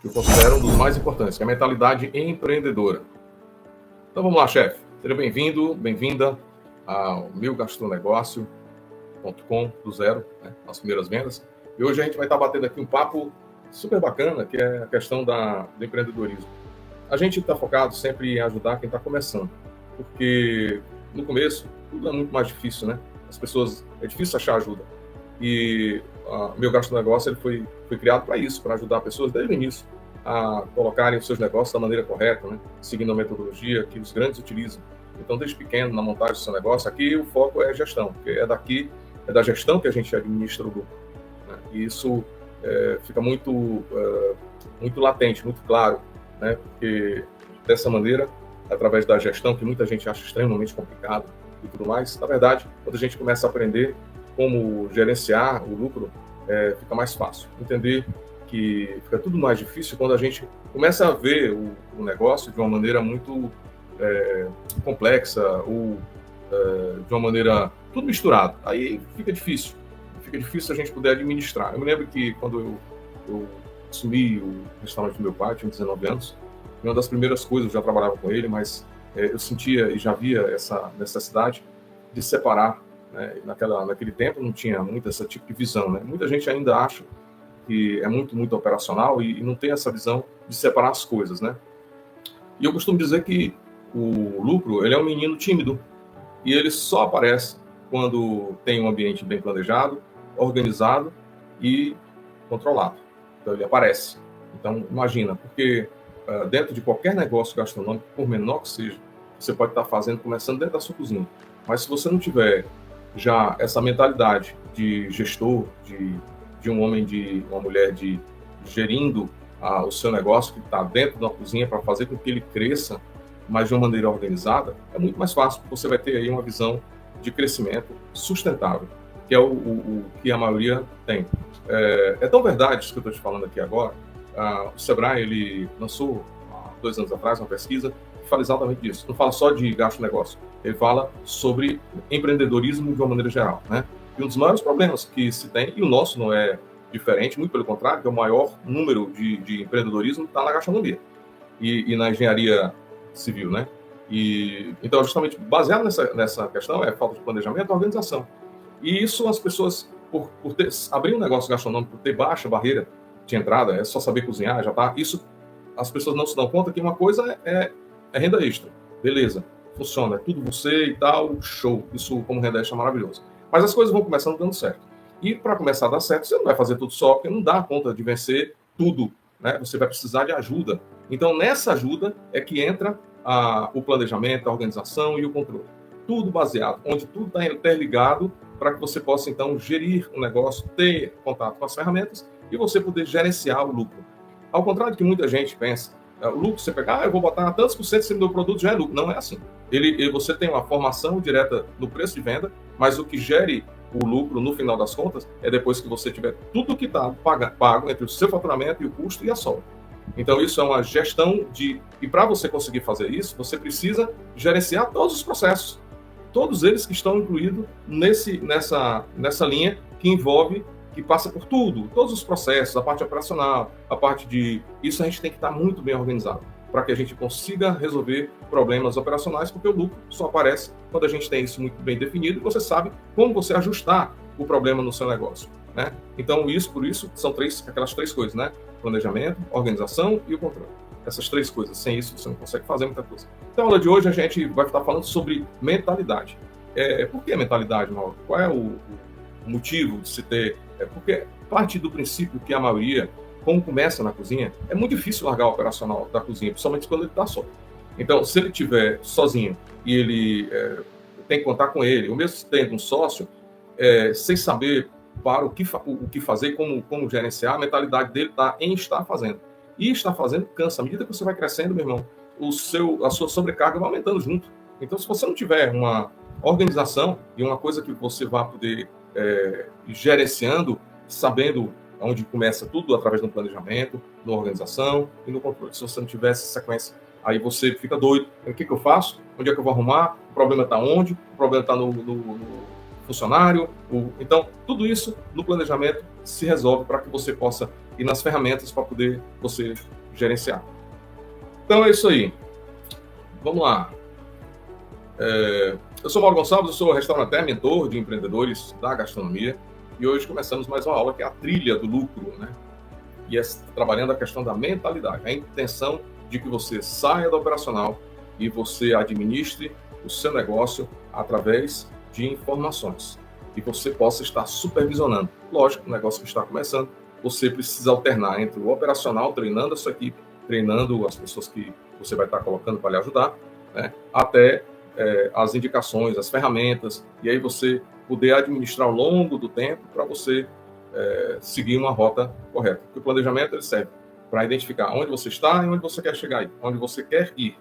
que eu considero um dos mais importantes, que é a mentalidade empreendedora. Então vamos lá, chefe. Seja bem-vindo, bem-vinda ao milgastronegócio.com do zero, né, as primeiras vendas. E hoje a gente vai estar batendo aqui um papo super bacana, que é a questão do empreendedorismo. A gente está focado sempre em ajudar quem está começando, porque no começo tudo é muito mais difícil, né? É difícil achar ajuda. E o Meu Gasto Negócio ele foi criado para isso, para ajudar pessoas desde o início a colocarem os seus negócios da maneira correta, né? Seguindo a metodologia que os grandes utilizam. Então, desde pequeno, na montagem do seu negócio, aqui o foco é gestão, porque é da gestão que a gente administra o lucro, né? E isso fica muito latente, muito claro, né? Porque dessa maneira, através da gestão, que muita gente acha extremamente complicado e tudo mais, na verdade, quando a gente começa a aprender como gerenciar o lucro, fica mais fácil. Entender que fica tudo mais difícil quando a gente começa a ver o negócio de uma maneira muito complexa ou de uma maneira tudo misturado. Aí fica difícil a gente poder administrar. Eu me lembro que quando eu assumi o restaurante do meu pai, tinha 19 anos, e uma das primeiras coisas, eu já trabalhava com ele, mas eu sentia e já via essa necessidade de separar, né? Naquele tempo não tinha muito esse tipo de visão, né? Muita gente ainda acha que é muito, muito operacional e não tem essa visão de separar as coisas, né? E eu costumo dizer que o lucro, ele é um menino tímido e ele só aparece quando tem um ambiente bem planejado, organizado e controlado. Então ele aparece. Então imagina, porque dentro de qualquer negócio gastronômico, por menor que seja, você pode estar começando dentro da sua cozinha. Mas se você não tiver já essa mentalidade de gestor, de um homem, de uma mulher, de gerindo o seu negócio que está dentro da cozinha para fazer com que ele cresça, mas de uma maneira organizada, é muito mais fácil, porque você vai ter aí uma visão de crescimento sustentável, que é o que a maioria tem. É tão verdade isso que eu estou te falando aqui agora. O Sebrae, ele lançou, há 2 anos atrás, uma pesquisa que fala exatamente disso. Não fala só de gasto-negócio, ele fala sobre empreendedorismo de uma maneira geral, né? E um dos maiores problemas que se tem, e o nosso não é diferente, muito pelo contrário, que é o maior número de empreendedorismo está na gastronomia e na engenharia civil, né? E então, justamente baseado nessa questão, é falta de planejamento e organização. E isso as pessoas, por abrir um negócio gastronômico, por ter baixa barreira de entrada, é só saber cozinhar, já tá. Isso as pessoas não se dão conta que uma coisa é renda extra, beleza, funciona, é tudo você e tal, show, isso como renda extra é maravilhoso. Mas as coisas vão começando dando certo. E para começar a dar certo, você não vai fazer tudo só, porque não dá conta de vencer tudo, né? Você vai precisar de ajuda. Então, nessa ajuda é que entra o planejamento, a organização e o controle. Tudo baseado, onde tudo está interligado para que você possa, então, gerir o negócio, ter contato com as ferramentas e você poder gerenciar o lucro. Ao contrário do que muita gente pensa, o lucro, você pega, eu vou botar tantos por cento do meu produto, já é lucro. Não é assim. Você tem uma formação direta no preço de venda, mas o que gere o lucro, no final das contas, é depois que você tiver tudo que está pago entre o seu faturamento e o custo e a sobra. Então, isso é uma gestão e para você conseguir fazer isso, você precisa gerenciar todos os processos. Todos eles que estão incluídos nessa linha que envolve, que passa por tudo, todos os processos, a parte operacional, a parte de... Isso a gente tem que estar muito bem organizado, para que a gente consiga resolver problemas operacionais, porque o lucro só aparece quando a gente tem isso muito bem definido e você sabe como você ajustar o problema no seu negócio, né? Então, por isso, são aquelas 3 coisas, né? Planejamento, organização e o controle. Essas 3 coisas. Sem isso, você não consegue fazer muita coisa. Então, na aula de hoje, a gente vai estar falando sobre mentalidade. Por que mentalidade, Mauro? Qual é o motivo de se ter... porque parte do princípio que a maioria, como começa na cozinha, é muito difícil largar o operacional da cozinha, principalmente quando ele está só. Então, se ele estiver sozinho e ele tem que contar com ele, ou mesmo tendo um sócio, sem saber para o que fazer, como gerenciar, a mentalidade dele está em estar fazendo. E estar fazendo cansa. À medida que você vai crescendo, meu irmão, a sua sobrecarga vai aumentando junto. Então, se você não tiver uma organização e uma coisa que você vai poder ir gerenciando, sabendo onde começa tudo através do planejamento, da organização e do controle. Se você não tiver essa sequência, aí você fica doido. O que eu faço? Onde é que eu vou arrumar? O problema está onde? O problema está no funcionário. Então, tudo isso no planejamento se resolve para que você possa e nas ferramentas para poder você gerenciar. Então é isso aí. Vamos lá. Eu sou Mauro Gonçalves, eu sou restaurateur, mentor de empreendedores da gastronomia, e hoje começamos mais uma aula que é a trilha do lucro, né? E é trabalhando a questão da mentalidade, a intenção de que você saia do operacional e você administre o seu negócio através de informações e você possa estar supervisionando. Lógico, o negócio que está começando, você precisa alternar entre o operacional, treinando a sua equipe, treinando as pessoas que você vai estar colocando para lhe ajudar, né, até as indicações, as ferramentas, e aí você poder administrar ao longo do tempo para você seguir uma rota correta. Porque o planejamento ele serve para identificar onde você está e onde você quer chegar, onde você quer ir.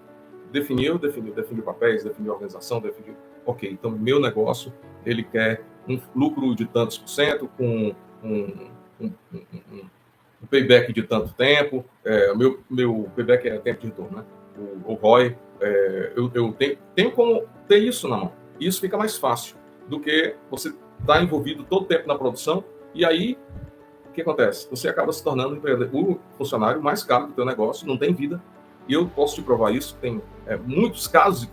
Definiu papéis, definiu organização, definiu, ok, então meu negócio, ele quer um lucro de tantos por cento, com um payback de tanto tempo, meu payback é tempo de retorno, né? O ROI, eu tenho como ter isso na mão. E isso fica mais fácil do que você estar envolvido todo o tempo na produção, e aí, o que acontece? Você acaba se tornando o funcionário mais caro do teu negócio, não tem vida. E eu posso te provar isso, tem muitos casos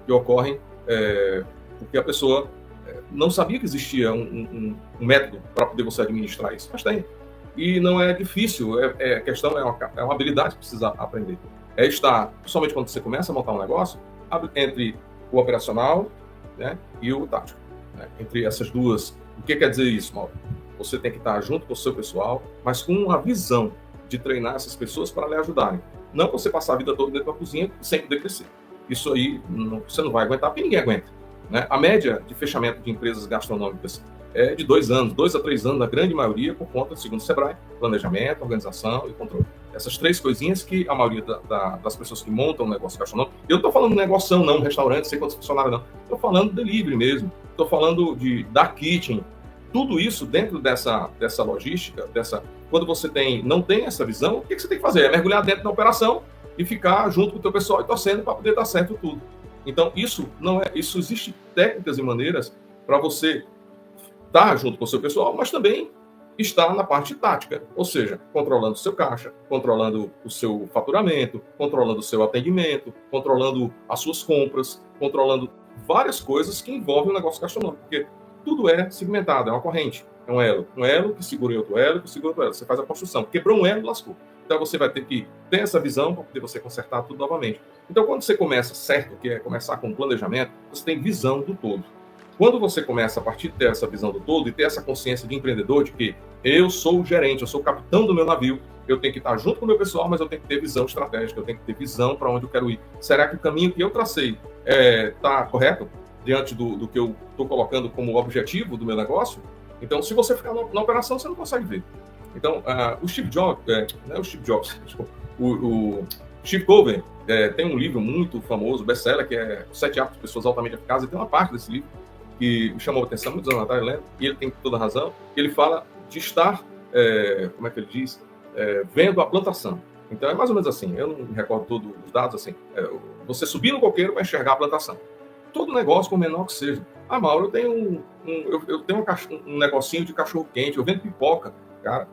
que ocorrem porque a pessoa não sabia que existia um método para poder você administrar isso, mas tem. E não é difícil, a questão é uma habilidade que precisa aprender. É estar, principalmente quando você começa a montar um negócio, entre o operacional, né, e o tático. Né? Entre essas duas, o que quer dizer isso, Mauro? Você tem que estar junto com o seu pessoal, mas com uma visão de treinar essas pessoas para lhe ajudarem. Não você passar a vida toda dentro da cozinha sem poder crescer. Isso aí você não vai aguentar, porque ninguém aguenta. Né? A média de fechamento de empresas gastronômicas é de 2 anos, 2 a 3 anos, na grande maioria, por conta, segundo o Sebrae, planejamento, organização e controle. Essas 3 coisinhas que a maioria das pessoas que montam um negócio gastronômico, eu não estou falando de negócio, não, restaurante, sei quantos funcionários, não. Estou falando de delivery mesmo, estou falando da kitchen. Tudo isso dentro dessa logística, quando você não tem essa visão, o que você tem que fazer? É mergulhar dentro da operação e ficar junto com o teu pessoal e torcendo para poder dar certo tudo. Então, isso existe técnicas e maneiras para você estar junto com o seu pessoal, mas também estar na parte tática, ou seja, controlando o seu caixa, controlando o seu faturamento, controlando o seu atendimento, controlando as suas compras, controlando várias coisas que envolvem o negócio gastronômico, porque tudo é segmentado, é uma corrente, é um elo que segura em outro elo, que segura outro elo. Você faz a construção, quebrou um elo, lascou. Então você vai ter que ter essa visão para poder você consertar tudo novamente. Então quando você começa certo, que é começar com planejamento, você tem visão do todo. Quando você começa a partir de ter essa visão do todo e ter essa consciência de empreendedor, de que eu sou o gerente, eu sou o capitão do meu navio, eu tenho que estar junto com o meu pessoal, mas eu tenho que ter visão estratégica, eu tenho que ter visão para onde eu quero ir. Será que o caminho que eu tracei está correto? Diante do que eu estou colocando como objetivo do meu negócio? Então, se você ficar na operação, você não consegue ver. Então, o Steve Jobs, o Steve Covey tem um livro muito famoso, best-seller, que é 7 Hábitos de Pessoas Altamente Eficazes, e tem uma parte desse livro que me chamou a atenção muitos anos atrás, lendo, e ele tem toda a razão, que ele fala de estar, como é que ele diz, vendo a plantação. Então, é mais ou menos assim, eu não me recordo todos os dados, assim, você subir no coqueiro vai enxergar a plantação. Todo negócio, por menor que seja. Mauro, eu tenho um negocinho de cachorro-quente, eu vendo pipoca. Cara,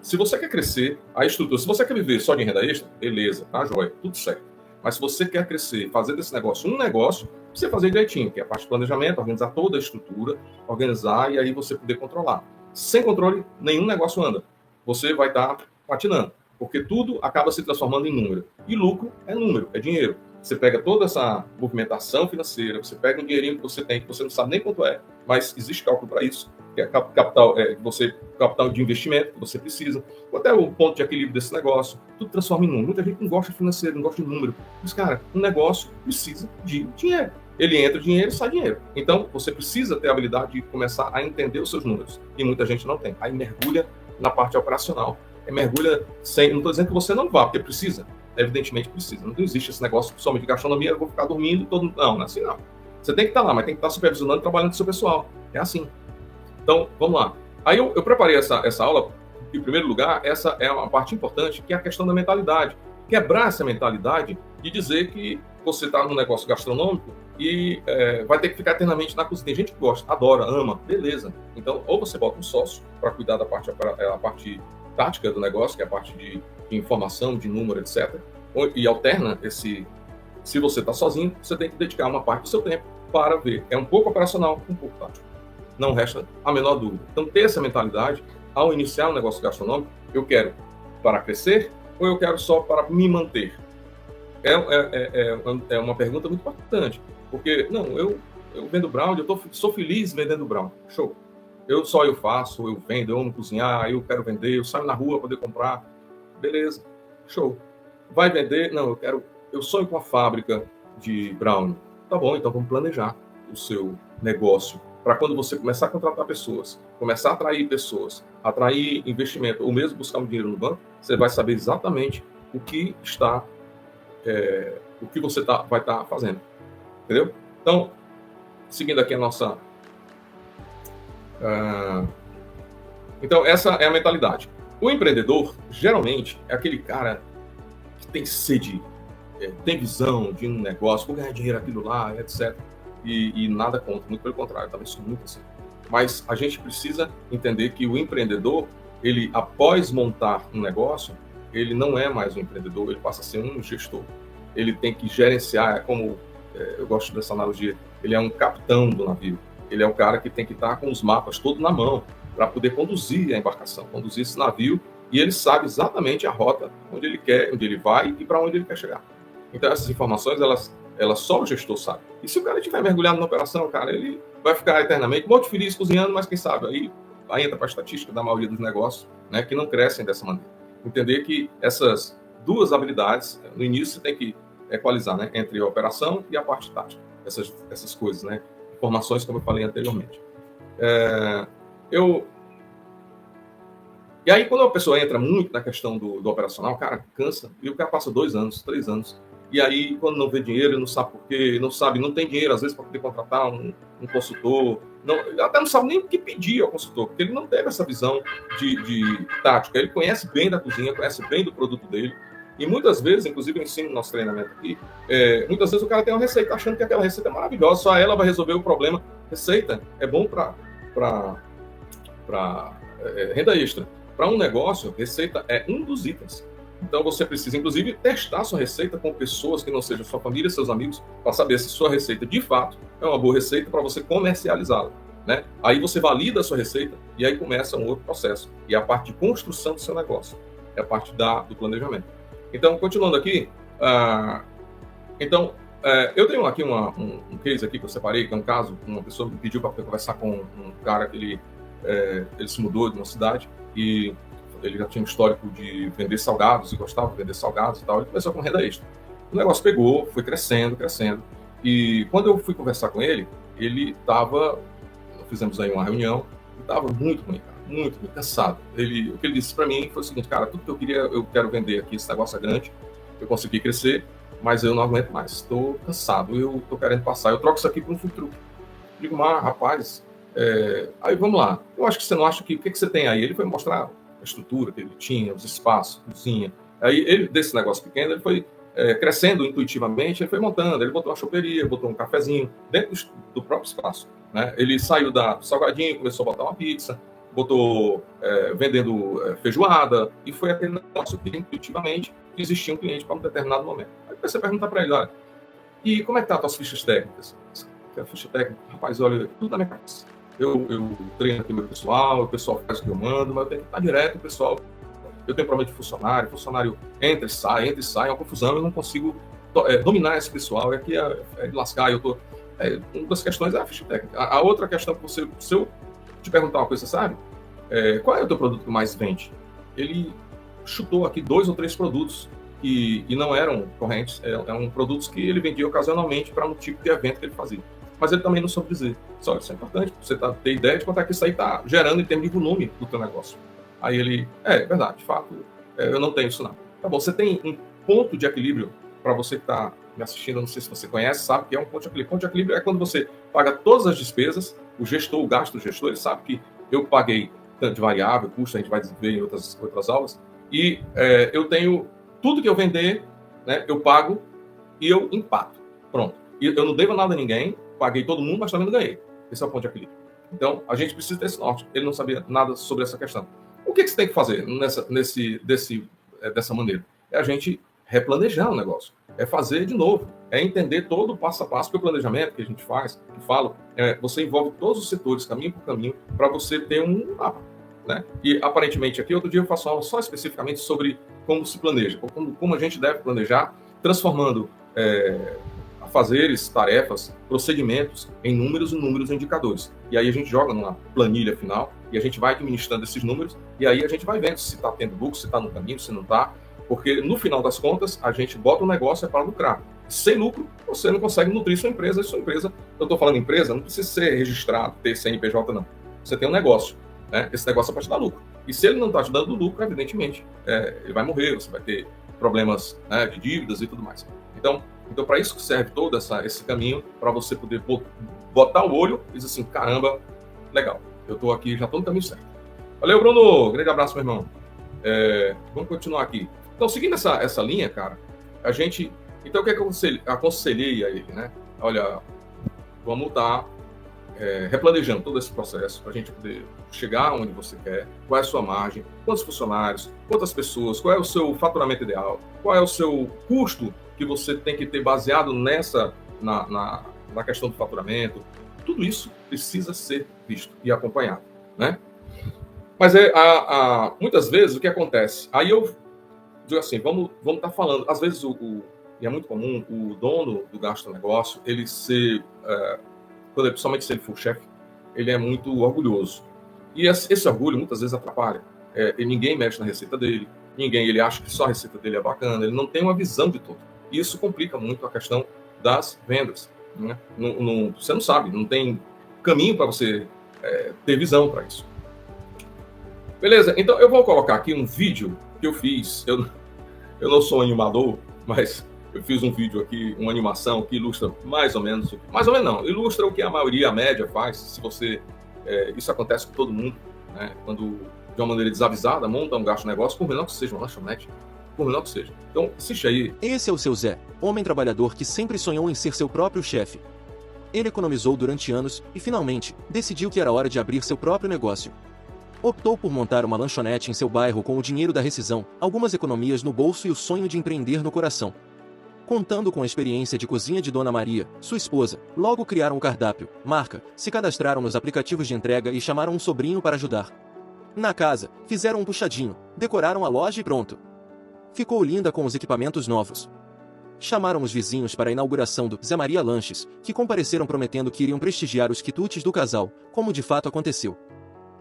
se você quer crescer, a estrutura, se você quer viver só de renda extra, beleza, tá joia, tudo certo. Mas se você quer crescer, fazer desse negócio um negócio, precisa fazer direitinho, que é a parte de planejamento, organizar toda a estrutura, organizar e aí você poder controlar. Sem controle, nenhum negócio anda. Você vai estar patinando, porque tudo acaba se transformando em número. E lucro é número, é dinheiro. Você pega toda essa movimentação financeira, você pega um dinheirinho que você tem, que você não sabe nem quanto é, mas existe cálculo para isso, que é capital de investimento que você precisa. Quanto é o ponto de equilíbrio desse negócio? Tudo transforma em número. Muita gente não gosta de financeiro, não gosta de número. Mas, cara, um negócio precisa de dinheiro. Ele entra dinheiro, sai dinheiro. Então, você precisa ter a habilidade de começar a entender os seus números. E muita gente não tem. Aí mergulha na parte operacional. Mergulha sem... Não estou dizendo que você não vá, porque precisa. Evidentemente precisa. Não existe esse negócio somente de gastronomia, eu vou ficar dormindo todo... Não é assim não. Você tem que estar lá, mas tem que estar supervisionando e trabalhando com o seu pessoal. É assim. Então, vamos lá. Aí eu preparei essa aula, em primeiro lugar, essa é uma parte importante, que é a questão da mentalidade. Quebrar essa mentalidade de dizer que você está num negócio gastronômico e vai ter que ficar eternamente na cozinha. Tem gente que gosta, adora, ama, beleza. Então, ou você bota um sócio para cuidar da parte tática do negócio, que é a parte de informação, de número, etc. E alterna esse... Se você está sozinho, você tem que dedicar uma parte do seu tempo para ver. É um pouco operacional, um pouco tático. Não resta a menor dúvida. Então, ter essa mentalidade, ao iniciar um negócio gastronômico, eu quero para crescer ou eu quero só para me manter? É uma pergunta muito importante. Porque, não, eu vendo brownie, sou feliz vendendo brownie. Show. Eu faço, eu vendo, eu amo cozinhar, eu quero vender, eu saio na rua para poder comprar. Beleza. Show. Vai vender? Não, eu sonho com a fábrica de brownie. Tá bom, então vamos planejar o seu negócio para quando você começar a contratar pessoas, começar a atrair pessoas, atrair investimento, ou mesmo buscar um dinheiro no banco, você vai saber exatamente o que você vai estar fazendo. Entendeu? Então, seguindo aqui a nossa... Então, essa é a mentalidade. O empreendedor, geralmente, é aquele cara que tem sede, tem visão de um negócio, vou ganhar dinheiro aquilo lá, etc. E nada contra, muito pelo contrário, eu também sou muito assim. Mas a gente precisa entender que o empreendedor, ele, após montar um negócio, ele não é mais um empreendedor, ele passa a ser um gestor. Ele tem que gerenciar, eu gosto dessa analogia, ele é um capitão do navio. Ele é o cara que tem que estar com os mapas todos na mão para poder conduzir a embarcação, conduzir esse navio, e ele sabe exatamente a rota onde ele vai e para onde ele quer chegar. Então, essas informações, elas só o gestor sabe. E se o cara estiver mergulhado na operação, cara, ele vai ficar eternamente muito feliz cozinhando, mas quem sabe, aí entra para a estatística da maioria dos negócios, né, que não crescem dessa maneira. Entender que essas duas habilidades, no início você tem que equalizar, né, entre a operação e a parte tática. Essas coisas, né, informações, como eu falei anteriormente. E aí, quando a pessoa entra muito na questão do operacional, o cara cansa, e o cara passa 2 anos, 3 anos, e aí, quando não vê dinheiro, ele não sabe por quê, não tem dinheiro, às vezes, para poder contratar um consultor, até não sabe nem o que pedir ao consultor, porque ele não teve essa visão de tática. Ele conhece bem da cozinha, conhece bem do produto dele, e muitas vezes, inclusive eu ensino no nosso treinamento aqui, muitas vezes o cara tem uma receita achando que aquela receita é maravilhosa, só ela vai resolver o problema. Receita é bom para renda extra. Para um negócio, receita é um dos itens. Então você precisa, inclusive, testar sua receita com pessoas que não sejam sua família, seus amigos, para saber se sua receita, de fato, é uma boa receita para você comercializá-la, né? Aí você valida a sua receita e aí começa um outro processo. E é a parte de construção do seu negócio. É a parte do planejamento. Então, continuando aqui, eu tenho aqui um case aqui que eu separei, que é um caso, uma pessoa me pediu para conversar com um cara que ele se mudou de uma cidade e ele já tinha um histórico de vender salgados e gostava de vender salgados e tal. Ele começou com renda extra. O negócio pegou, foi crescendo. E quando eu fui conversar com ele fizemos aí uma reunião, ele estava muito ruim, cara, muito cansado. O que ele disse para mim foi o seguinte: cara, tudo que eu queria, eu quero vender aqui, esse negócio é grande, eu consegui crescer, mas eu não aguento mais, estou cansado, eu estou querendo passar, eu troco isso aqui por um food truck. Digo, mas rapaz, aí vamos lá, eu acho que você não acha que, o que você tem aí? Ele foi mostrar a estrutura que ele tinha, os espaços, cozinha. Aí ele, desse negócio pequeno, ele foi crescendo intuitivamente, ele foi montando, ele botou uma choperia, botou um cafezinho dentro do próprio espaço, né? Ele saiu do salgadinho, começou a botar uma pizza, botou vendendo feijoada, e foi aquele negócio que intuitivamente existia um cliente para um determinado momento. Aí você pergunta para ele, olha, e como é que tá as tuas fichas técnicas? A ficha técnica, rapaz, olha, tudo na minha cabeça. Eu treino aqui meu pessoal, o pessoal faz o que eu mando, mas eu tenho que estar direto, o pessoal... Eu tenho problema de funcionário entra e sai, é uma confusão, eu não consigo dominar esse pessoal, aqui é de lascar, uma das questões é a ficha técnica. A outra questão que se eu te perguntar uma coisa, sabe? Qual é o teu produto que mais vende? Ele chutou aqui 2 ou 3 produtos e não eram correntes, eram produtos que ele vendia ocasionalmente para um tipo de evento que ele fazia. Mas ele também não soube dizer. Só isso é importante, você ter ideia de quanto é que isso aí está gerando em termos de volume do teu negócio. Aí ele, é verdade, de fato, eu não tenho isso não. Tá bom, você tem um ponto de equilíbrio, para você que está me assistindo, não sei se você conhece, sabe que é um ponto de equilíbrio. Ponto de equilíbrio é quando você paga todas as despesas, o gasto do gestor, ele sabe que eu paguei tanto de variável, custo, a gente vai ver em outras aulas, e eu tenho tudo que eu vender, né, eu pago e eu empato. Pronto. E eu não devo nada a ninguém, paguei todo mundo, mas também não ganhei. Esse é o ponto de equilíbrio. Então, a gente precisa ter esse norte. Ele não sabia nada sobre essa questão. O que você tem que fazer dessa maneira? É a gente replanejar o negócio. É fazer de novo. É entender todo o passo a passo. Porque o planejamento que a gente faz, que falo, você envolve todos os setores, caminho por caminho, para você ter um mapa. Né? E aparentemente aqui, outro dia eu faço aula só especificamente sobre como se planeja, como a gente deve planejar, transformando afazeres, tarefas, procedimentos em números e indicadores. E aí a gente joga numa planilha final e a gente vai administrando esses números e aí a gente vai vendo se está tendo lucro, se está no caminho, se não está, porque no final das contas a gente bota o negócio para lucrar. Sem lucro, você não consegue nutrir sua empresa. Eu estou falando empresa, não precisa ser registrado, ter CNPJ, não. Você tem um negócio, né? Esse negócio é para te dar lucro. E se ele não está te dando lucro, evidentemente, ele vai morrer, você vai ter problemas, né, de dívidas e tudo mais. Então para isso que serve todo esse caminho, para você poder botar o olho e dizer assim, caramba, legal, eu estou aqui, já estou no caminho certo. Valeu, Bruno, grande abraço, meu irmão. Vamos continuar aqui. Então, seguindo essa linha, cara, então o que é que eu aconselhei a ele, né? Olha, vamos estar replanejando todo esse processo para a gente poder chegar onde você quer, qual é a sua margem, quantos funcionários, quantas pessoas, qual é o seu faturamento ideal, qual é o seu custo que você tem que ter baseado na questão do faturamento. Tudo isso precisa ser visto e acompanhado, né? Mas muitas vezes o que acontece? Aí eu digo assim, vamos estar falando, às vezes e é muito comum o dono do gasto-negócio, ele ser, principalmente se ele for chefe, ele é muito orgulhoso. E esse orgulho muitas vezes atrapalha. E ninguém mexe na receita dele, ele acha que só a receita dele é bacana, ele não tem uma visão de todo. E isso complica muito a questão das vendas. Né? Você não sabe, não tem caminho para você ter visão para isso. Beleza, então eu vou colocar aqui um vídeo que eu fiz. Eu não sou animador, mas eu fiz um vídeo aqui, uma animação que ilustra mais ou menos não, ilustra o que a maioria, a média faz. Se você, isso acontece com todo mundo, né? Quando de uma maneira desavisada monta um gasto-negócio, por menor que seja uma lanchonete, por menor que seja. Então, assiste aí. Esse é o seu Zé, homem trabalhador que sempre sonhou em ser seu próprio chefe. Ele economizou durante anos e, finalmente, decidiu que era hora de abrir seu próprio negócio. Optou por montar uma lanchonete em seu bairro com o dinheiro da rescisão, algumas economias no bolso e o sonho de empreender no coração. Contando com a experiência de cozinha de Dona Maria, sua esposa, logo criaram o cardápio, marca, se cadastraram nos aplicativos de entrega e chamaram um sobrinho para ajudar. Na casa, fizeram um puxadinho, decoraram a loja e pronto. Ficou linda com os equipamentos novos. Chamaram os vizinhos para a inauguração do Zé Maria Lanches, que compareceram prometendo que iriam prestigiar os quitutes do casal, como de fato aconteceu.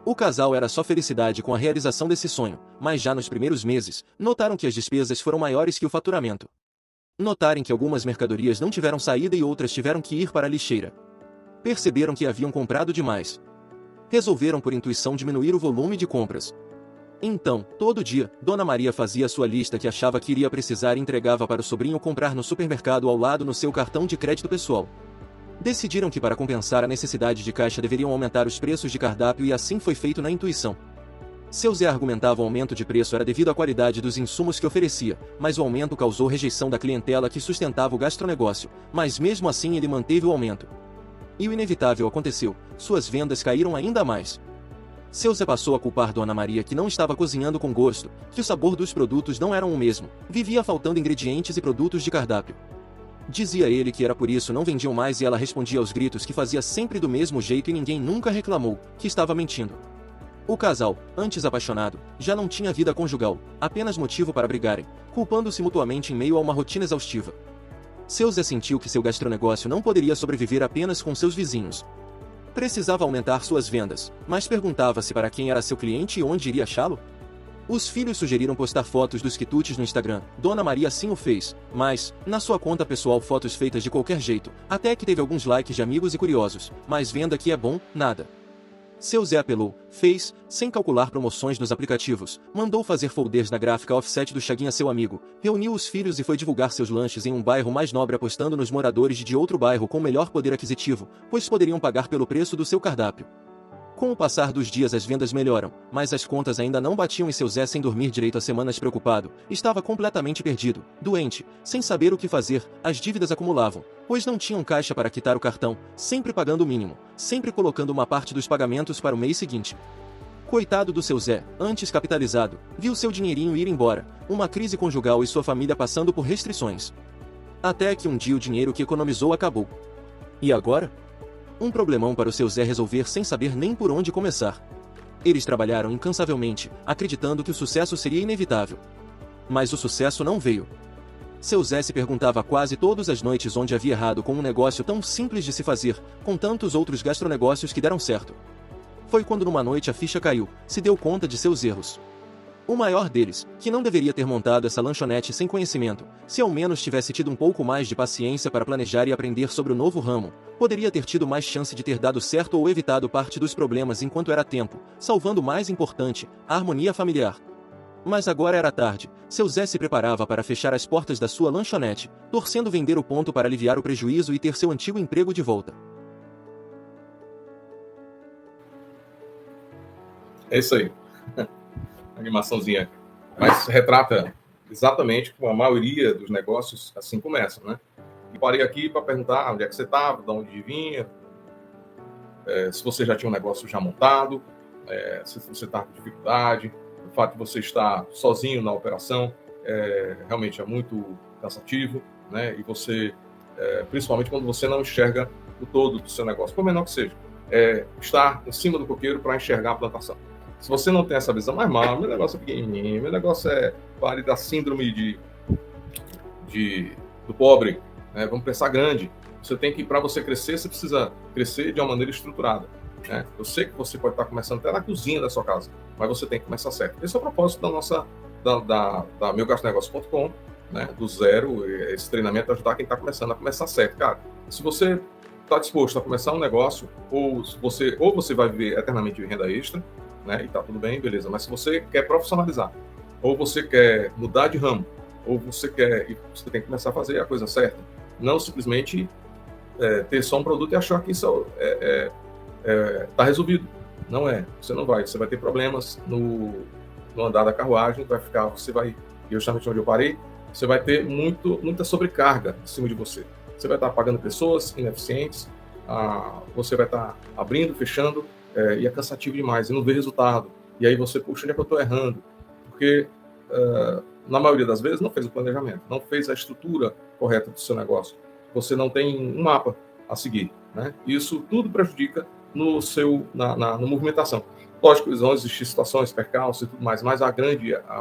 O casal era só felicidade com a realização desse sonho, mas já nos primeiros meses, notaram que as despesas foram maiores que o faturamento. Notaram que algumas mercadorias não tiveram saída e outras tiveram que ir para a lixeira. Perceberam que haviam comprado demais. Resolveram por intuição diminuir o volume de compras. Então, todo dia, Dona Maria fazia sua lista que achava que iria precisar e entregava para o sobrinho comprar no supermercado ao lado no seu cartão de crédito pessoal. Decidiram que para compensar a necessidade de caixa deveriam aumentar os preços de cardápio e assim foi feito na intuição. Seu Zé argumentava o aumento de preço era devido à qualidade dos insumos que oferecia, mas o aumento causou rejeição da clientela que sustentava o gastronegócio, mas mesmo assim ele manteve o aumento. E o inevitável aconteceu, suas vendas caíram ainda mais. Seu Zé passou a culpar Dona Maria que não estava cozinhando com gosto, que o sabor dos produtos não eram o mesmo, vivia faltando ingredientes e produtos de cardápio. Dizia ele que era por isso não vendiam mais e ela respondia aos gritos que fazia sempre do mesmo jeito e ninguém nunca reclamou, que estava mentindo. O casal, antes apaixonado, já não tinha vida conjugal, apenas motivo para brigarem, culpando-se mutuamente em meio a uma rotina exaustiva. Seu Zé sentiu que seu gastronegócio não poderia sobreviver apenas com seus vizinhos. Precisava aumentar suas vendas, mas perguntava-se para quem era seu cliente e onde iria achá-lo? Os filhos sugeriram postar fotos dos quitutes no Instagram. Dona Maria sim o fez, mas, na sua conta pessoal fotos feitas de qualquer jeito, até que teve alguns likes de amigos e curiosos, mas venda que é bom, nada. Seu Zé apelou, fez, sem calcular promoções nos aplicativos, mandou fazer folders na gráfica offset do Chaguinha seu amigo, reuniu os filhos e foi divulgar seus lanches em um bairro mais nobre apostando nos moradores de outro bairro com melhor poder aquisitivo, pois poderiam pagar pelo preço do seu cardápio. Com o passar dos dias as vendas melhoram, mas as contas ainda não batiam e seu Zé sem dormir direito há semanas preocupado, estava completamente perdido, doente, sem saber o que fazer, as dívidas acumulavam, pois não tinham caixa para quitar o cartão, sempre pagando o mínimo, sempre colocando uma parte dos pagamentos para o mês seguinte. Coitado do seu Zé, antes capitalizado, viu seu dinheirinho ir embora, uma crise conjugal e sua família passando por restrições. Até que um dia o dinheiro que economizou acabou. E agora? Um problemão para o seu Zé resolver sem saber nem por onde começar. Eles trabalharam incansavelmente, acreditando que o sucesso seria inevitável. Mas o sucesso não veio. Seu Zé se perguntava quase todas as noites onde havia errado com um negócio tão simples de se fazer, com tantos outros gastronegócios que deram certo. Foi quando numa noite a ficha caiu, se deu conta de seus erros. O maior deles, que não deveria ter montado essa lanchonete sem conhecimento, se ao menos tivesse tido um pouco mais de paciência para planejar e aprender sobre o novo ramo, poderia ter tido mais chance de ter dado certo ou evitado parte dos problemas enquanto era tempo, salvando o mais importante, a harmonia familiar. Mas agora era tarde, seu Zé se preparava para fechar as portas da sua lanchonete, torcendo vender o ponto para aliviar o prejuízo e ter seu antigo emprego de volta. É isso aí. Animaçãozinha. Mas retrata exatamente como a maioria dos negócios assim começam, né? E parei aqui para perguntar onde é que você estava, de onde vinha, se você já tinha um negócio já montado, se você está com dificuldade, o fato de você estar sozinho na operação realmente é muito cansativo, né? E você, principalmente quando você não enxerga o todo do seu negócio, por menor que seja, estar em cima do coqueiro para enxergar a plantação. Se você não tem essa visão, mais mal, meu negócio é pequenininho, meu negócio pare da síndrome do pobre, né? Vamos pensar grande. Você tem que, para você crescer, você precisa crescer de uma maneira estruturada, né? Eu sei que você pode estar começando até na cozinha da sua casa, mas você tem que começar certo. Esse é o propósito da meugastonegócio.com, né? Do zero, esse treinamento ajudar quem está começando a começar certo. Cara, se você está disposto a começar um negócio, ou você vai viver eternamente de renda extra, né, e tá tudo bem, beleza. Mas se você quer profissionalizar, ou você quer mudar de ramo, ou você tem que começar a fazer a coisa certa. Não simplesmente ter só um produto e achar que isso tá resolvido. Não é. Você não vai. Você vai ter problemas no andar da carruagem, justamente onde eu parei, você vai ter muita sobrecarga em cima de você. Você vai estar pagando pessoas ineficientes, você vai estar abrindo, fechando, e é cansativo demais, e não vê resultado. E aí você, puxa, onde é que eu estou errando? Porque, na maioria das vezes, não fez o planejamento, não fez a estrutura correta do seu negócio. Você não tem um mapa a seguir, né? Isso tudo prejudica na movimentação. Lógico que vão existir situações, percalços e tudo mais, mas a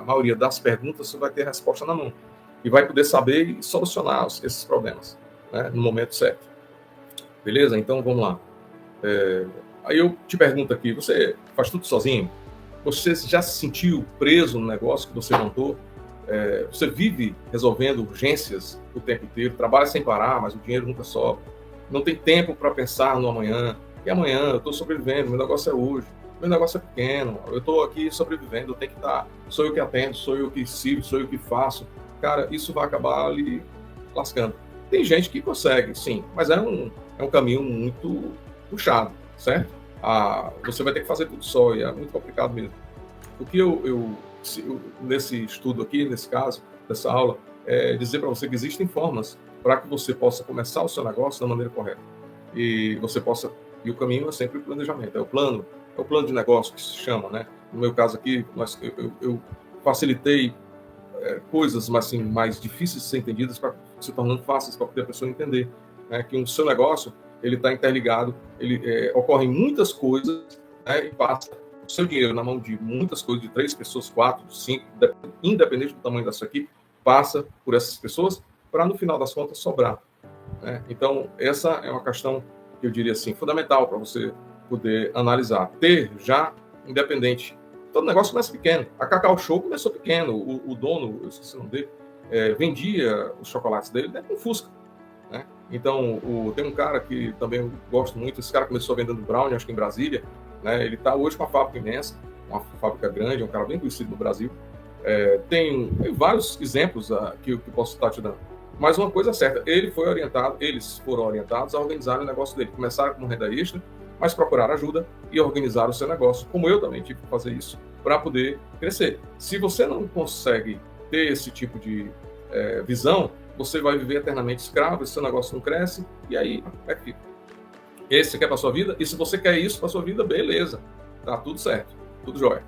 maioria das perguntas você vai ter a resposta na mão. E vai poder saber e solucionar esses problemas, né, no momento certo. Beleza? Então, vamos lá. Aí eu te pergunto aqui, você faz tudo sozinho? Você já se sentiu preso no negócio que você montou? Você vive resolvendo urgências o tempo inteiro, trabalha sem parar, mas o dinheiro nunca sobe. Não tem tempo para pensar no amanhã. E amanhã eu estou sobrevivendo, meu negócio é hoje. Meu negócio é pequeno, eu estou aqui sobrevivendo, eu tenho que estar. Sou eu que atendo, sou eu que sirvo, sou eu que faço. Cara, isso vai acabar ali lascando. Tem gente que consegue, sim, mas é um caminho muito puxado, certo? Você vai ter que fazer tudo só e é muito complicado mesmo. O que eu nesse estudo aqui, nesse caso, nessa aula, é dizer para você que existem formas para que você possa começar o seu negócio da maneira correta. E o caminho é sempre o planejamento, é o plano de negócio que se chama, né? No meu caso aqui, eu facilitei coisas mais difíceis de ser entendidas para se tornando fáceis para poder a pessoa entender, né? Que o seu negócio ele está interligado, ocorrem muitas coisas, né? E passa o seu dinheiro na mão de muitas coisas, de 3 pessoas, 4, 5, independente do tamanho da sua equipe, passa por essas pessoas para no final das contas sobrar, né? Então essa é uma questão que eu diria assim fundamental para você poder analisar, ter já independente. Todo negócio começa pequeno. A Cacau Show começou pequeno. O dono, eu esqueci o nome dele, vendia os chocolates dele dentro de um Fusca, né? Então, tem um cara que também eu gosto muito. Esse cara começou vendendo brownie, acho que em Brasília, né? Ele está hoje com uma fábrica imensa, uma fábrica grande, é um cara bem conhecido no Brasil. Tem vários exemplos que eu posso estar te dando. Mas uma coisa é certa, eles foram orientados a organizar o negócio dele. Começaram como renda extra, mas procuraram ajuda e organizar o seu negócio, como eu também tive que fazer isso, para poder crescer. Se você não consegue ter esse tipo de visão, você vai viver eternamente escravo, esse seu negócio não cresce, e aí é que esse você quer para sua vida, e se você quer isso para sua vida, beleza, tá tudo certo. tudo jóia.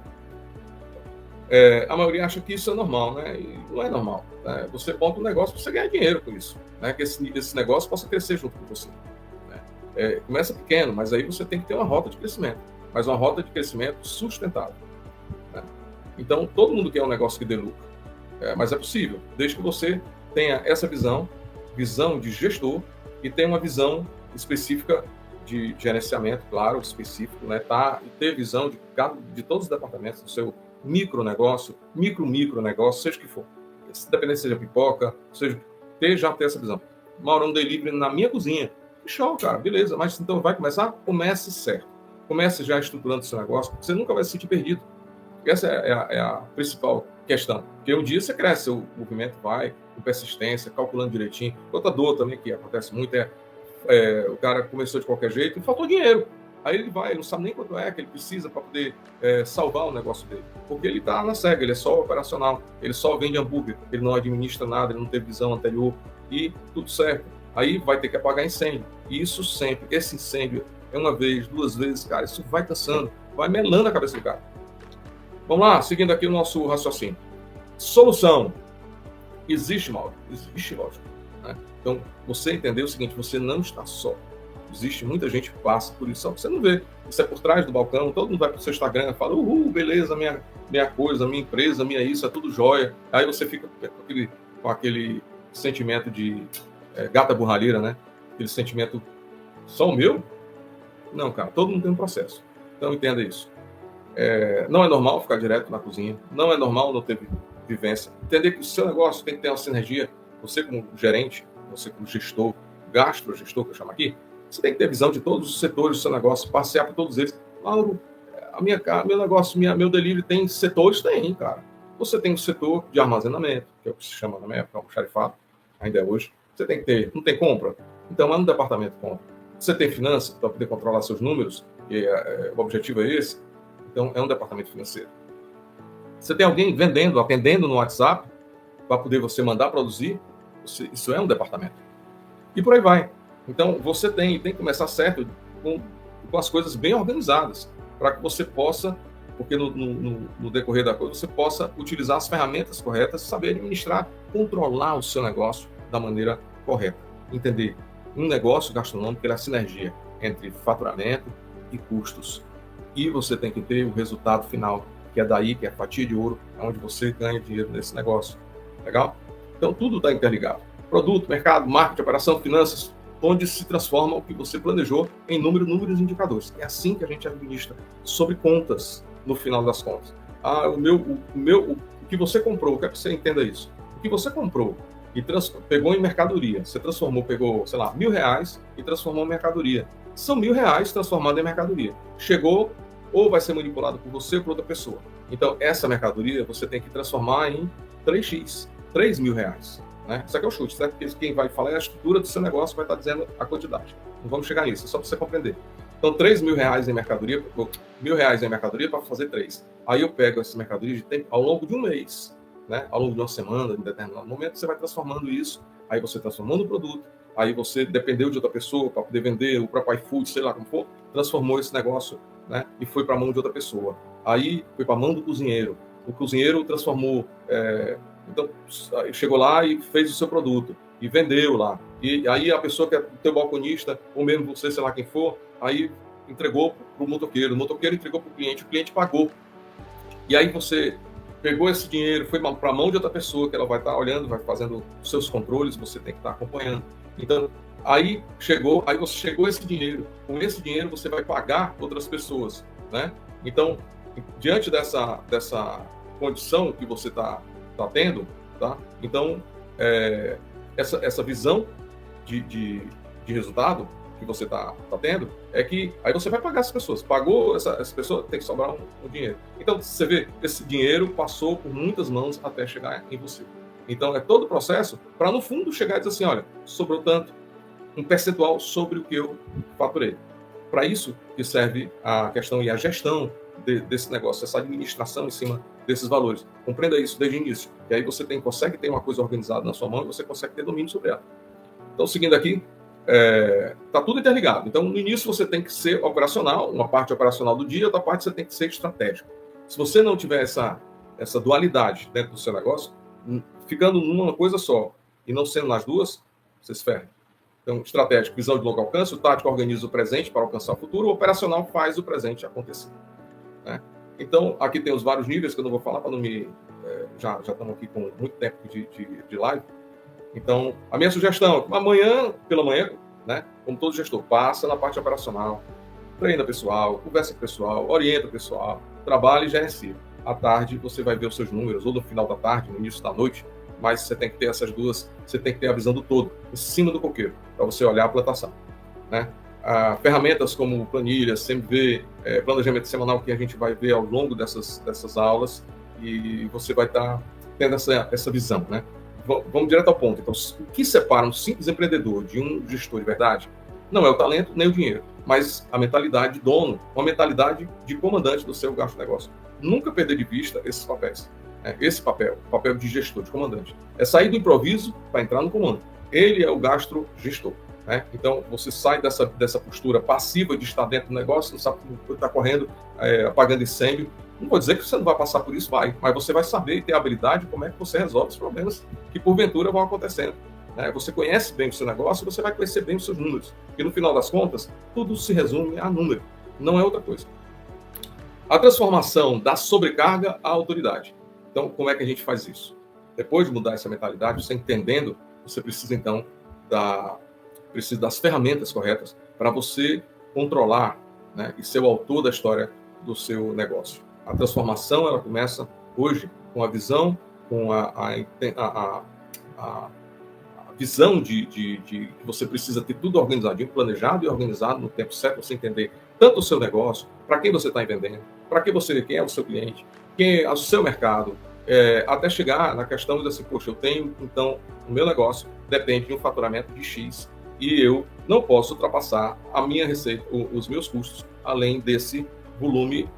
A maioria acha que isso é normal, né? E não é normal. Né? Você monta um negócio para você ganhar dinheiro com isso, né? Que esse negócio possa crescer junto com você. Né? Começa pequeno, mas aí você tem que ter uma rota de crescimento, mas uma rota de crescimento sustentável. Né? Então, todo mundo quer um negócio que dê lucro, mas é possível, desde que você tenha essa visão de gestor, e tenha uma visão específica de gerenciamento, claro, específico, né? E ter visão de todos os departamentos do seu micronegócio, micronegócio, seja o que for. Independente seja pipoca, seja já ter essa visão. Mauro, um delivery na minha cozinha. Show, cara, beleza. Mas então vai começar? Comece certo. Comece já estruturando o seu negócio, porque você nunca vai se sentir perdido. Essa é a principal questão. Porque um dia você cresce, seu movimento vai com persistência, calculando direitinho. Outra dor também que acontece muito o cara começou de qualquer jeito e faltou dinheiro. Aí ele não sabe nem quanto é que ele precisa para poder salvar o negócio dele. Porque ele está na cega, ele é só operacional, ele só vende hambúrguer, ele não administra nada, ele não teve visão anterior e tudo certo. Aí vai ter que apagar incêndio. E isso sempre, esse incêndio é uma vez, duas vezes, cara, isso vai cansando, vai melando a cabeça do cara. Vamos lá, seguindo aqui o nosso raciocínio. Solução. Existe, Mauro? Existe, lógico. Né? Então, você entendeu o seguinte, você não está só. Existe muita gente que passa por isso, só que você não vê. Isso é por trás do balcão, todo mundo vai para o seu Instagram e fala, beleza, minha coisa, minha empresa, minha isso, é tudo jóia. Aí você fica com aquele sentimento de gata borralheira, né? Aquele sentimento, só o meu? Não, cara, todo mundo tem um processo. Então, entenda isso. Não é normal ficar direto na cozinha, não é normal não ter vivência. Entender que o seu negócio tem que ter uma sinergia, você como gerente, você como gestor, gastrogestor, que eu chamo aqui, você tem que ter visão de todos os setores do seu negócio, passear por todos eles. Mauro, meu negócio, meu delivery tem setores? Tem, cara. Você tem o setor de armazenamento, que é o que se chama na minha época, o xarifado, ainda é hoje. Você tem que ter, não tem compra? Então é no departamento de compra. Você tem finanças para poder controlar seus números, e o objetivo é esse, então é um departamento financeiro. Você tem alguém vendendo, atendendo no WhatsApp, para poder você mandar produzir, isso é um departamento. E por aí vai. Então, você tem que começar certo com as coisas bem organizadas, para que você possa, porque no decorrer da coisa, você possa utilizar as ferramentas corretas, saber administrar, controlar o seu negócio da maneira correta. Entender, um negócio gastronômico é a sinergia entre faturamento e custos. E você tem que ter o resultado final, que é daí, que é a fatia de ouro, onde você ganha dinheiro nesse negócio. Legal? Então, tudo está interligado. Produto, mercado, marketing, operação, finanças, onde se transforma o que você planejou em números e indicadores. É assim que a gente administra sobre contas, no final das contas. O que você comprou, quero que você entenda isso. O que você comprou e pegou em mercadoria, você pegou, sei lá, R$1.000 e transformou em mercadoria. São R$1.000 transformado em mercadoria. Chegou ou vai ser manipulado por você ou por outra pessoa. Então, essa mercadoria você tem que transformar em 3x, R$3.000. Né? Isso aqui é o chute, certo? Porque quem vai falar é a estrutura do seu negócio, vai estar dizendo a quantidade. Não vamos chegar nisso, é só para você compreender. Então, R$3.000 em mercadoria, R$1.000 em mercadoria para fazer 3. Aí eu pego essa mercadoria ao longo de um mês, né? Ao longo de uma semana, em determinado momento, você vai transformando isso, aí você transformando o produto, aí você dependeu de outra pessoa para poder vender, o próprio iFood, sei lá como for, transformou esse negócio, né? E foi para a mão de outra pessoa. Aí foi para a mão do cozinheiro. O cozinheiro transformou, então chegou lá e fez o seu produto e vendeu lá. E aí a pessoa que é o teu balconista, ou mesmo você, sei lá quem for, aí entregou para o motoqueiro entregou para o cliente pagou. E aí você pegou esse dinheiro, foi para a mão de outra pessoa, que ela vai estar olhando, vai fazendo os seus controles, você tem que estar acompanhando. Então, aí você chegou esse dinheiro. Com esse dinheiro você vai pagar outras pessoas, né? Então, diante dessa condição que você está tendo, tá? Então, essa visão de resultado que você está tendo, é que aí você vai pagar essas pessoas. Pagou essa pessoa, tem que sobrar um dinheiro. Então, você vê, esse dinheiro passou por muitas mãos até chegar em você. Então, é todo o processo para, no fundo, chegar e dizer assim, olha, sobrou tanto, um percentual sobre o que eu faturei. Para isso que serve a questão e a gestão desse negócio, essa administração em cima desses valores. Compreenda isso desde o início. E aí você consegue ter uma coisa organizada na sua mão e você consegue ter domínio sobre ela. Então, seguindo aqui, está tudo interligado. Então, no início você tem que ser operacional, uma parte operacional do dia, outra parte você tem que ser estratégico. Se você não tiver essa dualidade dentro do seu negócio, ficando numa coisa só e não sendo nas duas, você se ferra. Então, estratégico, visão de longo alcance, o tático organiza o presente para alcançar o futuro, o operacional faz o presente acontecer. Né? Então, aqui tem os vários níveis que eu não vou falar para não me... já estamos aqui com muito tempo de live. Então, a minha sugestão, amanhã, pela manhã, né, como todo gestor, passa na parte operacional, treina pessoal, conversa com o pessoal, orienta o pessoal, trabalha e gerencia. À tarde, você vai ver os seus números, ou no final da tarde, no início da noite, mas você tem que ter essas duas, você tem que ter a visão do todo, em cima do coqueiro, para você olhar a plantação. Né? Ferramentas como planilhas, CMV, planejamento semanal, que a gente vai ver ao longo dessas aulas, e você vai estar tendo essa visão. Né? Vamos direto ao ponto. Então, o que separa um simples empreendedor de um gestor de verdade não é o talento nem o dinheiro, mas a mentalidade de dono, uma mentalidade de comandante do seu gasto de negócio. Nunca perder de vista esses papéis. Esse papel, o papel de gestor, de comandante. É sair do improviso para entrar no comando. Ele é o gastro-gestor. Né? Então, você sai dessa postura passiva de estar dentro do negócio, não sabe como está correndo, apagando incêndio. Não vou dizer que você não vai passar por isso, mas você vai saber e ter habilidade como é que você resolve os problemas que, porventura, vão acontecendo. Né? Você conhece bem o seu negócio, você vai conhecer bem os seus números. E, no final das contas, tudo se resume a número. Não é outra coisa. A transformação da sobrecarga à autoridade. Então, como é que a gente faz isso? Depois de mudar essa mentalidade, você entendendo, você precisa, então, das ferramentas corretas para você controlar, né, e ser o autor da história do seu negócio. A transformação, ela começa hoje com a visão, com a visão de que você precisa ter tudo organizadinho, planejado e organizado no tempo certo, você entender tanto o seu negócio, para quem você está vendendo, quem é o seu cliente, quem é o seu mercado, até chegar na questão de assim, poxa, eu tenho, então, o meu negócio depende de um faturamento de X e eu não posso ultrapassar a minha receita, os meus custos, além desse volume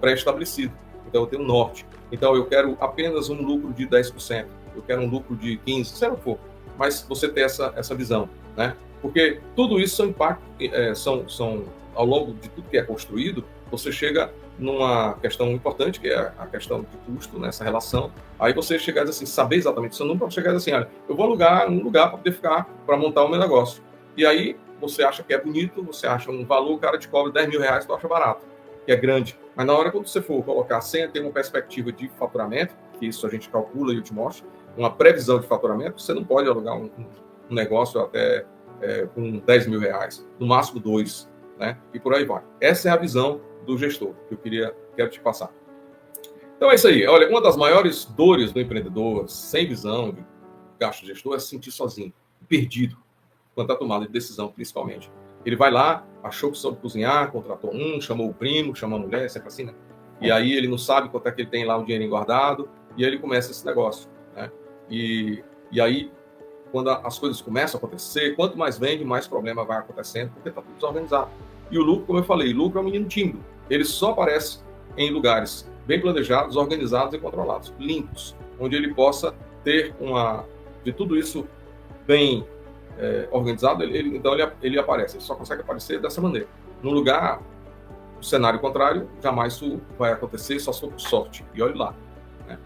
pré-estabelecido. Então, eu tenho um norte. Então, eu quero apenas um lucro de 10%, eu quero um lucro de 15%, se não for. Mas você ter essa visão, né? Porque tudo isso são impactos, são ao longo de tudo que é construído, você chega numa questão importante, que é a questão de custo, nessa relação. Aí você chegar assim, saber exatamente o seu número, para chegar assim, olha, eu vou alugar um lugar para poder ficar, para montar o meu negócio. E aí você acha que é bonito, você acha um valor, o cara te cobra 10 mil reais, tu acha barato, que é grande. Mas na hora quando você for colocar sem ter uma perspectiva de faturamento, que isso a gente calcula e eu te mostro, uma previsão de faturamento, você não pode alugar um negócio até com 10 mil reais, no máximo 2, né? E por aí vai. Essa é a visão do gestor que eu quero te passar. Então é isso aí. Olha, uma das maiores dores do empreendedor sem visão de gasto de gestor é se sentir sozinho, perdido, quando está tomando de decisão, principalmente. Ele vai lá, achou que soube cozinhar, contratou chamou o primo, chamou a mulher, sempre assim, né? E aí ele não sabe quanto é que ele tem lá o dinheiro guardado, e aí ele começa esse negócio, né? E aí, quando as coisas começam a acontecer, quanto mais vende, mais problema vai acontecendo, porque está tudo desorganizado. E o lucro, como eu falei, lucro é um menino tímido. Ele só aparece em lugares bem planejados, organizados e controlados, limpos, onde ele possa ter de tudo isso bem organizado, então ele aparece. Ele só consegue aparecer dessa maneira. No lugar, o cenário contrário, jamais isso vai acontecer, só se for por sorte. E olhe lá. Né?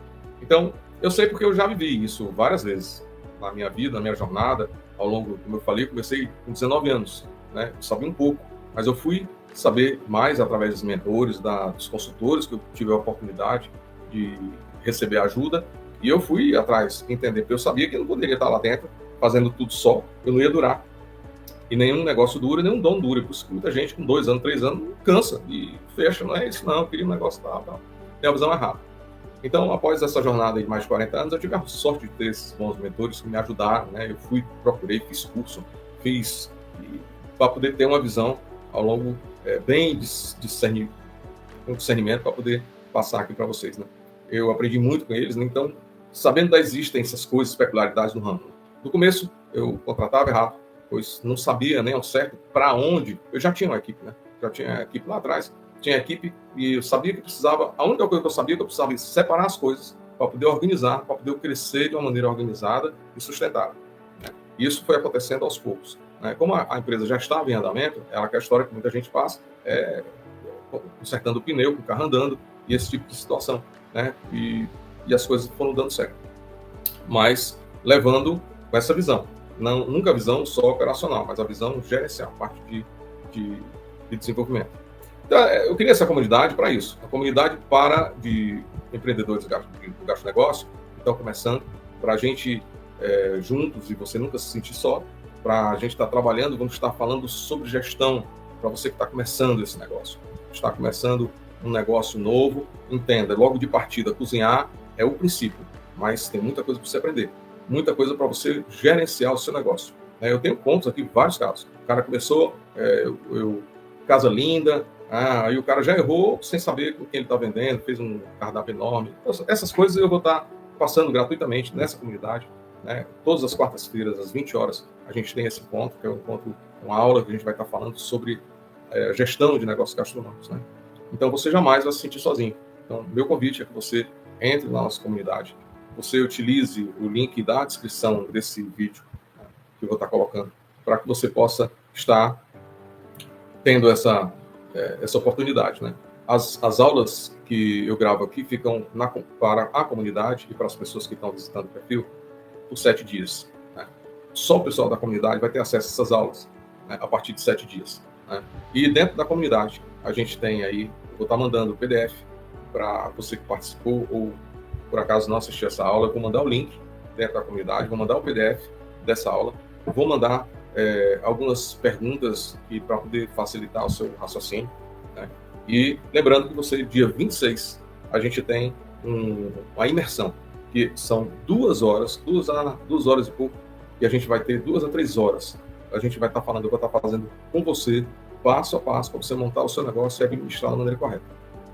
Então, eu sei porque eu já vivi isso várias vezes na minha vida, na minha jornada, ao longo, como eu falei, comecei com 19 anos, né? Eu sabia um pouco, mas eu fui saber mais através dos mentores, dos consultores, que eu tive a oportunidade de receber ajuda, e eu fui atrás, entender, porque eu sabia que eu não poderia estar lá dentro fazendo tudo só, eu não ia durar. E nenhum negócio dura, nenhum dono dura, por isso que muita gente com 2 anos, 3 anos, cansa e fecha, não é isso não, eu queria um negócio tal. Tem a visão errada. Então, após essa jornada de mais de 40 anos, eu tive a sorte de ter esses bons mentores que me ajudaram, né? Eu procurei, fiz curso, para poder ter uma visão ao longo bem com discernimento para poder passar aqui para vocês, né? Eu aprendi muito com eles, né? Então, sabendo da existência, essas coisas, peculiaridades do ramo. No começo, eu contratava errado, pois não sabia nem ao certo para onde. Eu já tinha uma equipe, né? Já tinha a equipe lá atrás. Tinha equipe e eu sabia que precisava, a única coisa que eu sabia que eu precisava separar as coisas para poder organizar, para poder crescer de uma maneira organizada e sustentável. Né? Isso foi acontecendo aos poucos. Né? Como a empresa já estava em andamento, é aquela história que muita gente passa, consertando o pneu, com o carro andando, e esse tipo de situação, né? E as coisas foram dando certo. Mas levando com essa visão. Nunca a visão só operacional, mas a visão gerencial, a parte de desenvolvimento. Então, eu queria essa comunidade para isso. A comunidade de empreendedores do gasto negócio, que estão começando, para a gente, juntos, e você nunca se sentir só, para a gente estar trabalhando, vamos estar falando sobre gestão, para você que está começando esse negócio. Está começando um negócio novo, entenda, logo de partida, cozinhar é o princípio, mas tem muita coisa para você aprender, muita coisa para você gerenciar o seu negócio. Eu tenho pontos aqui, vários casos. O cara começou, casa linda, aí o cara já errou sem saber com quem ele está vendendo, fez um cardápio enorme. Então, essas coisas eu vou estar passando gratuitamente nessa comunidade, né? Todas as quartas-feiras, às 20 horas, a gente tem esse encontro, que é um encontro, uma aula que a gente vai estar falando sobre gestão de negócios gastronômicos, né? Então, você jamais vai se sentir sozinho. Então, meu convite é que você entre na nossa comunidade, você utilize o link da descrição desse vídeo, né, que eu vou estar colocando, para que você possa estar tendo essa oportunidade, né? As aulas que eu gravo aqui ficam para a comunidade e para as pessoas que estão visitando o perfil por 7 dias. Né? Só o pessoal da comunidade vai ter acesso a essas aulas, né, a partir de 7 dias. Né? E dentro da comunidade, a gente tem aí, eu vou estar mandando o PDF para você que participou ou por acaso não assistiu essa aula, eu vou mandar o link dentro da comunidade, vou mandar o PDF dessa aula, vou mandar algumas perguntas para poder facilitar o seu raciocínio. Né? E lembrando que você, dia 26, a gente tem uma imersão, que são 2 horas, 2 horas e pouco, e a gente vai ter 2 a 3 horas. A gente vai estar falando, eu vou estar fazendo com você, passo a passo, para você montar o seu negócio e administrar da maneira correta.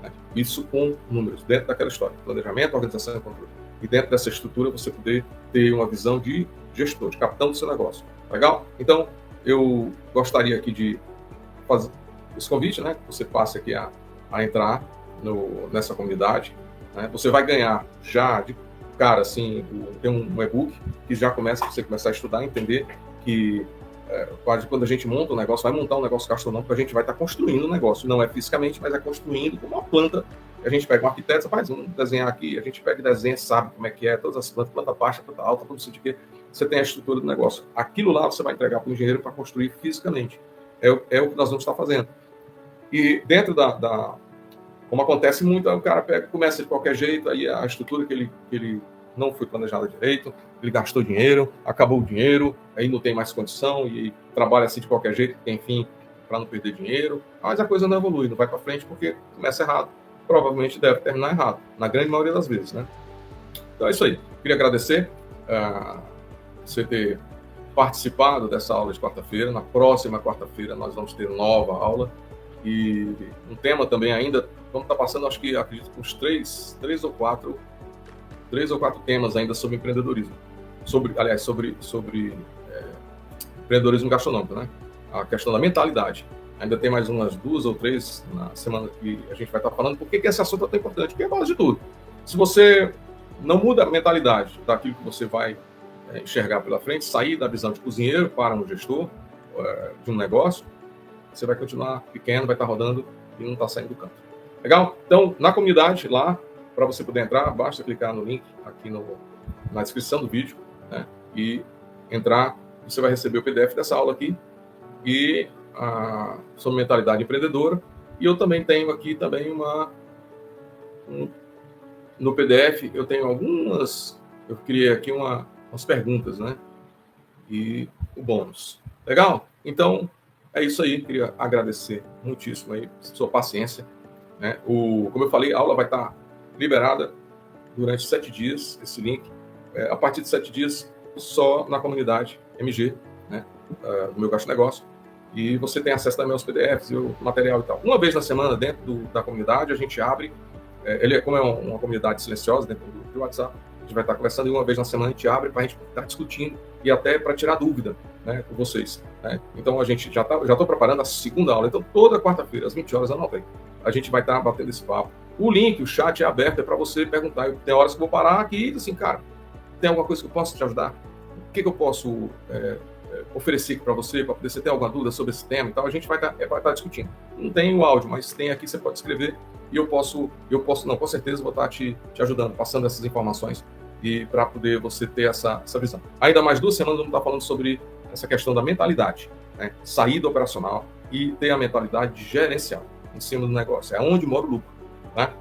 Né? Isso com números, dentro daquela história, planejamento, organização e controle. E dentro dessa estrutura, você poder ter uma visão de gestor, de capitão do seu negócio. Legal? Então, eu gostaria aqui de fazer esse convite, né? Que você passe aqui a entrar nessa comunidade. Né? Você vai ganhar já de cara, assim, tem um e-book que já começa, você começar a estudar, entender que quando a gente monta um negócio, vai montar um negócio gastronômico, a gente vai estar construindo um negócio. Não é fisicamente, mas é construindo como uma planta. A gente pega um arquiteto, faz desenhar aqui, a gente pega e desenha, sabe como é que é, todas as plantas, planta baixa, planta alta, tudo isso de que você tem a estrutura do negócio. Aquilo lá você vai entregar para o engenheiro para construir fisicamente. É o que nós vamos estar fazendo. E dentro como acontece muito, o cara pega, começa de qualquer jeito, aí a estrutura que ele não foi planejada direito, ele gastou dinheiro, acabou o dinheiro, aí não tem mais condição e trabalha assim de qualquer jeito, porque, enfim, para não perder dinheiro, mas a coisa não evolui, não vai para frente porque começa errado. Provavelmente deve terminar errado, na grande maioria das vezes, né? Então é isso aí. Queria agradecer você ter participado dessa aula de quarta-feira. Na próxima quarta-feira nós vamos ter nova aula e um tema também ainda, vamos estar passando, acredito que uns 3 ou 4 temas ainda sobre empreendedorismo, sobre empreendedorismo gastronômico, né? A questão da mentalidade. Ainda tem mais umas 2 ou 3 na semana que a gente vai estar falando. Por que esse assunto é tão importante? Porque é a base de tudo. Se você não muda a mentalidade daquilo que você vai enxergar pela frente, sair da visão de cozinheiro para um gestor de um negócio, você vai continuar pequeno, vai estar rodando e não está saindo do canto. Legal? Então, na comunidade lá, para você poder entrar, basta clicar no link aqui na descrição do vídeo, né? E entrar, você vai receber o PDF dessa aula aqui e sobre mentalidade empreendedora. E eu também tenho aqui também no PDF, eu tenho eu criei aqui umas perguntas, né? E o bônus. Legal? Então, é isso aí. Queria agradecer muitíssimo aí sua paciência, né? Como eu falei, a aula vai estar liberada durante 7 dias, esse link. A partir de 7 dias, só na comunidade MG, né? Do meu gasto negócio. E você tem acesso também aos PDFs e o material e tal. Uma vez na semana, dentro da comunidade, a gente abre. Como é uma comunidade silenciosa dentro do WhatsApp, a gente vai estar conversando e uma vez na semana a gente abre para a gente estar discutindo e até para tirar dúvida, né, com vocês. Né? Então a gente já estou preparando a segunda aula. Então toda quarta-feira, às 20 horas, anota aí. A gente vai estar batendo esse papo. O link, o chat é aberto, é para você perguntar. Tem horas que eu vou parar aqui e assim, cara, tem alguma coisa que eu posso te ajudar? O que eu posso oferecer para você poder você ter alguma dúvida sobre esse tema? Então a gente vai estar discutindo. Não tem o áudio, mas tem aqui, você pode escrever e eu posso não, com certeza vou estar te ajudando, passando essas informações e para poder você ter essa visão. Ainda mais 2 semanas vamos estar falando sobre essa questão da mentalidade, né? Sair do operacional e ter a mentalidade gerencial em cima do negócio. É onde mora o lucro, né?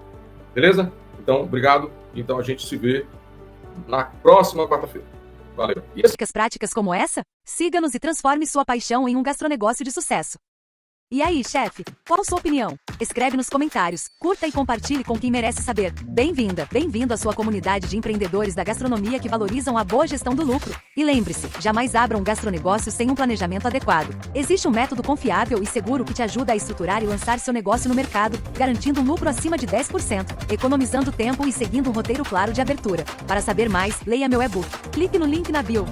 Beleza? Então, obrigado. Então, a gente se vê na próxima quarta-feira. Valeu. Dicas práticas como essa? Siga-nos e transforme sua paixão em um gastronegócio de sucesso. E aí, chefe? Qual sua opinião? Escreve nos comentários, curta e compartilhe com quem merece saber. Bem-vinda, bem-vindo à sua comunidade de empreendedores da gastronomia que valorizam a boa gestão do lucro. E lembre-se, jamais abra um gastronegócio sem um planejamento adequado. Existe um método confiável e seguro que te ajuda a estruturar e lançar seu negócio no mercado, garantindo um lucro acima de 10%, economizando tempo e seguindo um roteiro claro de abertura. Para saber mais, leia meu e-book. Clique no link na bio.